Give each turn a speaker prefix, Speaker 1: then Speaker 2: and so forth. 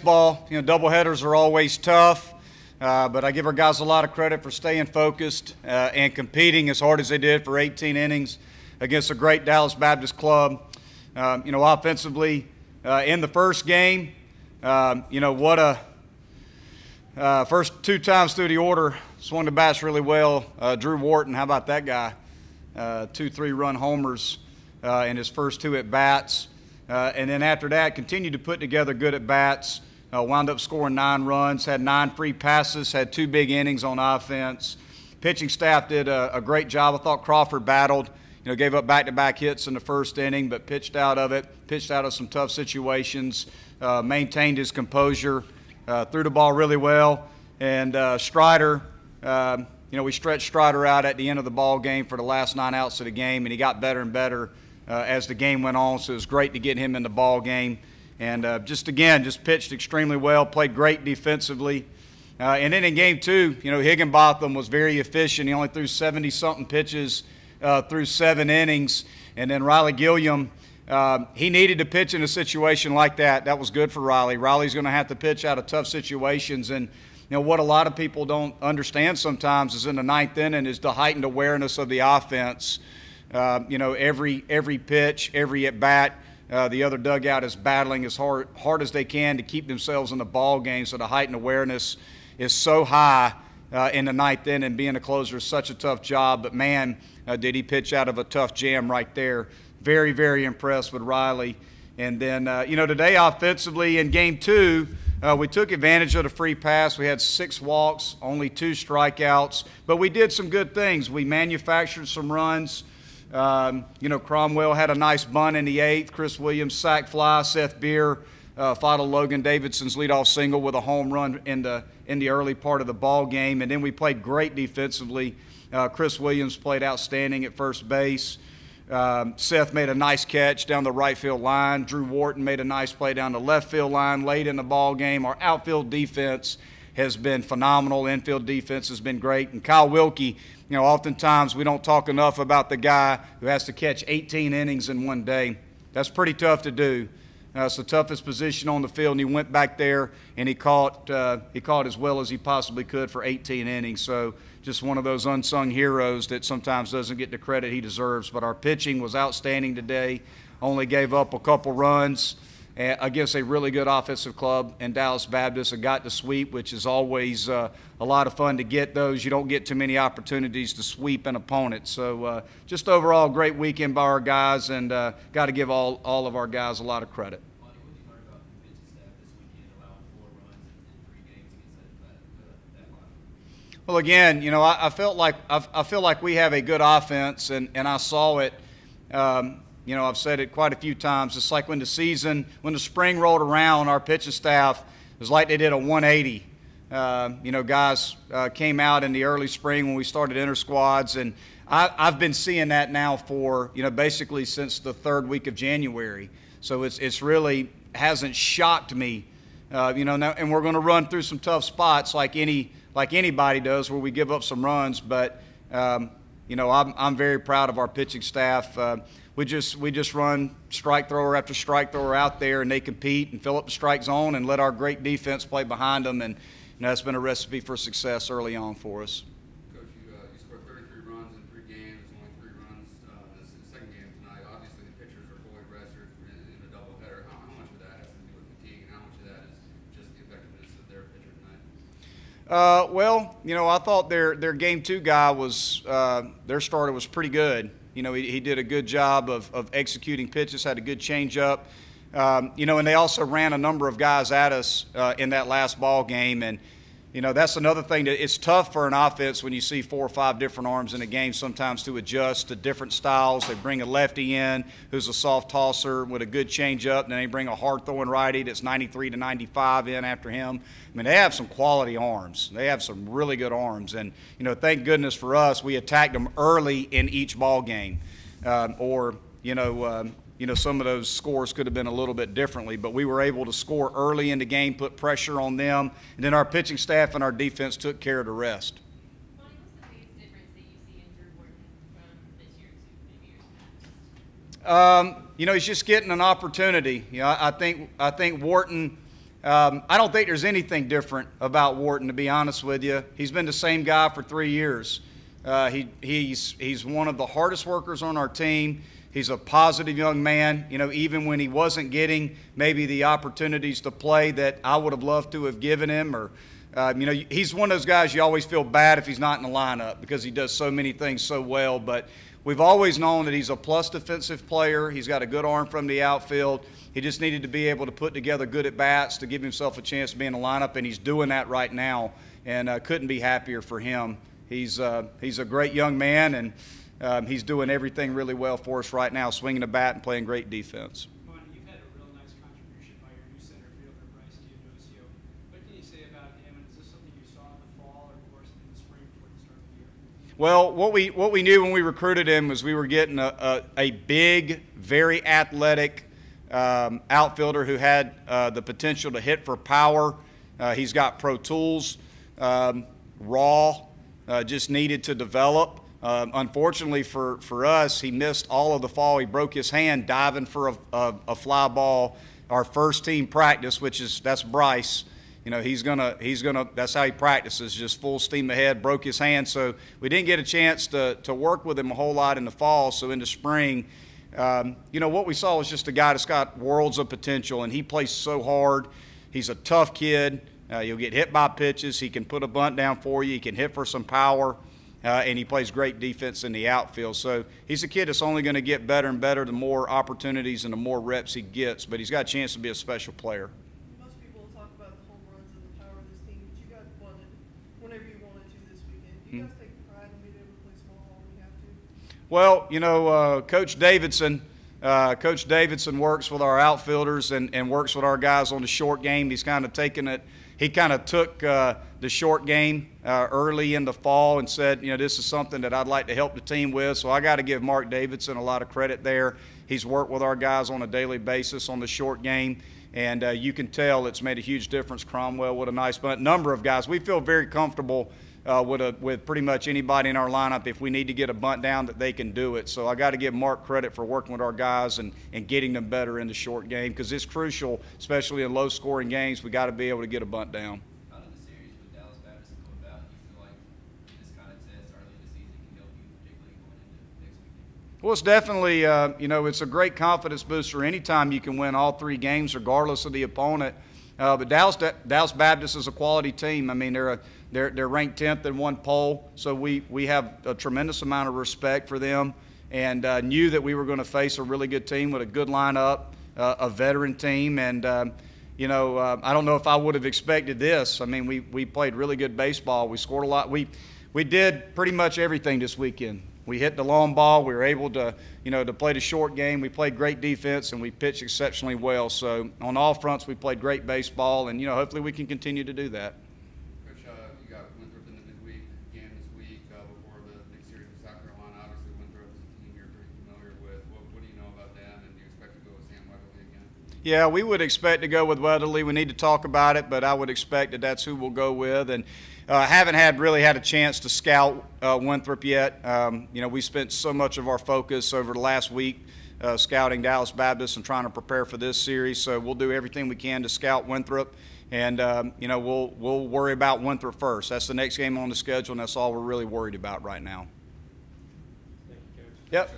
Speaker 1: baseball. You know, doubleheaders are always tough, but I give our guys a lot of credit for staying focused and competing as hard as they did for 18 innings against a great Dallas Baptist club. You know, offensively in the first game, you know, what a first 2 times through the order, swung the bats really well. Drew Wharton, how about that guy? 2 3-run homers in his first 2 at-bats. And then after that, continued to put together good at-bats, wound up scoring 9 runs, had 9 free passes, had 2 big innings on offense. Pitching staff did a great job. I thought Crawford battled, you know, gave up back-to-back hits in the first inning, but pitched out of some tough situations, maintained his composure, threw the ball really well. And Strider, you know, we stretched Strider out at the end of the ball game for the last 9 outs of the game, and he got better and better as the game went on, so it was great to get him in the ball game. And just pitched extremely well, played great defensively. And then in game 2, you know, Higginbotham was very efficient. He only threw 70-something pitches through 7 innings. And then Riley Gilliam, he needed to pitch in a situation like that. That was good for Riley. Riley's going to have to pitch out of tough situations. And, you know, what a lot of people don't understand sometimes is in the 9th inning is the heightened awareness of the offense. You know, every pitch, every at-bat, the other dugout is battling as hard as they can to keep themselves in the ball game. So the heightened awareness is so high in the 9th inning. Being a closer is such a tough job. But, man, did he pitch out of a tough jam right there. Very, very impressed with Riley. And then, you know, today offensively in game 2, we took advantage of the free pass. We had 6 walks, only 2 strikeouts. But we did some good things. We manufactured some runs. You know, Cromwell had a nice bunt in the 8th. Chris Williams sac fly. Seth Beer followed Logan Davidson's leadoff single with a home run in the early part of the ball game. And then we played great defensively. Chris Williams played outstanding at first base. Seth made a nice catch down the right field line. Drew Wharton made a nice play down the left field line late in the ball game. Our outfield defense has been phenomenal. Infield defense has been great. And Kyle Wilkie, you know, oftentimes we don't talk enough about the guy who has to catch 18 innings in one day. That's pretty tough to do. It's the toughest position on the field, and he went back there and he caught as well as he possibly could for 18 innings. So just one of those unsung heroes that sometimes doesn't get the credit he deserves. But our pitching was outstanding today. Only gave up a couple runs against a really good offensive club in Dallas Baptist. And got to sweep, which is always a lot of fun to get those. You don't get too many opportunities to sweep an opponent. So just overall great weekend by our guys, and got to give all of our guys a lot of credit. Well, again, you know, I feel like we have a good offense, and I saw it. You know, I've said it quite a few times. It's like when the spring rolled around, our pitching staff, it was like they did a 180. You know, guys came out in the early spring when we started inter-squads, and I've been seeing that now for, you know, basically since the 3rd week of January. So it's really hasn't shocked me, you know. Now, and we're going to run through some tough spots like anybody does, where we give up some runs. But you know, I'm very proud of our pitching staff. We just run strike thrower after strike thrower out there, and they compete and fill up the strike zone and let our great defense play behind them. And you know, that's been a recipe for success early on for us.
Speaker 2: Coach, you scored 33 runs in 3 games, only 3 runs in the second game tonight. Obviously, the pitchers are fully rested in a doubleheader. How much of that has to do with fatigue, and how much of that is just the effectiveness of their pitcher tonight?
Speaker 1: Well, you know, I thought their game 2 guy was their starter was pretty good. You know, he did a good job of executing pitches, had a good changeup. You know, and they also ran a number of guys at us in that last ball game. And, you know, that's another thing that it's tough for an offense when you see 4 or 5 different arms in a game sometimes to adjust to different styles. They bring a lefty in who's a soft tosser with a good changeup, and then they bring a hard-throwing righty that's 93 to 95 in after him. I mean, they have some quality arms. They have some really good arms. And, you know, thank goodness for us, we attacked them early in each ball game. You know, some of those scores could have been a little bit differently, but we were able to score early in the game, put pressure on them, and then our pitching staff and our defense took care of the rest.
Speaker 3: What's the biggest difference that you see in Drew Wharton from this year to maybe years past?
Speaker 1: You know, he's just getting an opportunity. You know, I think Wharton I don't think there's anything different about Wharton, to be honest with you. He's been the same guy for 3 years. He's one of the hardest workers on our team. He's a positive young man, even when he wasn't getting maybe the opportunities to play that I would have loved to have given him. Or, he's one of those guys you always feel bad if he's not in the lineup because he does so many things so well. But we've always known that he's a plus defensive player. He's got a good arm from the outfield. He just needed to be able to put together good at-bats to give himself a chance to be in the lineup, and he's doing that right now, and couldn't be happier for him. He's a great young man, and he's doing everything really well for us right now, swinging the bat and playing great defense.
Speaker 4: You've had a real nice contribution by your new center fielder, Bryce D'Ambrosio. What can you say about him, and is this something you saw in the fall or, of course, in the spring before the start of the year?
Speaker 1: Well, what we knew when we recruited him was we were getting a big, very athletic outfielder who had the potential to hit for power. He's got pro tools, raw, just needed to develop. Unfortunately for us, he missed all of the fall. He broke his hand diving for a fly ball. Our first team practice, that's Bryce. He's gonna. That's how he practices, just full steam ahead. Broke his hand, so we didn't get a chance to work with him a whole lot in the fall. So in the spring, what we saw was just a guy that's got worlds of potential, and he plays so hard. He's a tough kid. You'll get hit by pitches. He can put a bunt down for you. He can hit for some power, and he plays great defense in the outfield. So he's a kid that's only going to get better and better the more opportunities and the more reps he gets, but he's got a chance to be a special player.
Speaker 5: Most people talk about the home runs and the power of this team, but you guys bunted whenever you wanted to this weekend. Do you guys take pride in being able to play small ball when you have to?
Speaker 1: Well, Coach Davidson works with our outfielders and works with our guys on the short game. He's kind of taken it. He kind of took the short game early in the fall and said, this is something that I'd like to help the team with. So I got to give Mark Davidson a lot of credit there. He's worked with our guys on a daily basis on the short game, and you can tell it's made a huge difference. Cromwell with a nice bunt. Number of guys. We feel very comfortable with pretty much anybody in our lineup. If we need to get a bunt down, that they can do it. So I got to give Mark credit for working with our guys and getting them better in the short game, because it's crucial, especially in low-scoring games. We got to be able to get a bunt down.
Speaker 6: How did the series with Dallas Baptist come about? Do you feel like this kind of test early in the season can help you, particularly going into next weekend?
Speaker 1: Well, it's definitely, it's a great confidence booster anytime you can win all 3 games regardless of the opponent. But Dallas Baptist is a quality team. I mean, they're ranked 10th in one poll, so we have a tremendous amount of respect for them, and knew that we were going to face a really good team with a good lineup, a veteran team, and I don't know if I would have expected this. I mean, we played really good baseball. We scored a lot. We did pretty much everything this weekend. We hit the long ball. We were able to, to play the short game. We played great defense, and we pitched exceptionally well. So on all fronts, we played great baseball, and, hopefully we can continue to do that.
Speaker 2: Coach, you got Winthrop in the midweek game this week before the next series with South Carolina. Obviously, Winthrop is a team you're pretty familiar with. What do you know about them, and do you expect to go with Sam Weatherly again?
Speaker 1: Yeah, we would expect to go with Weatherly. We need to talk about it, but I would expect that that's who we'll go with. And haven't really had a chance to scout Winthrop yet. We spent so much of our focus over the last week scouting Dallas Baptist and trying to prepare for this series. So we'll do everything we can to scout Winthrop, and we'll worry about Winthrop first. That's the next game on the schedule, and that's all we're really worried about right now.
Speaker 4: Thank you, Coach.
Speaker 1: Yep.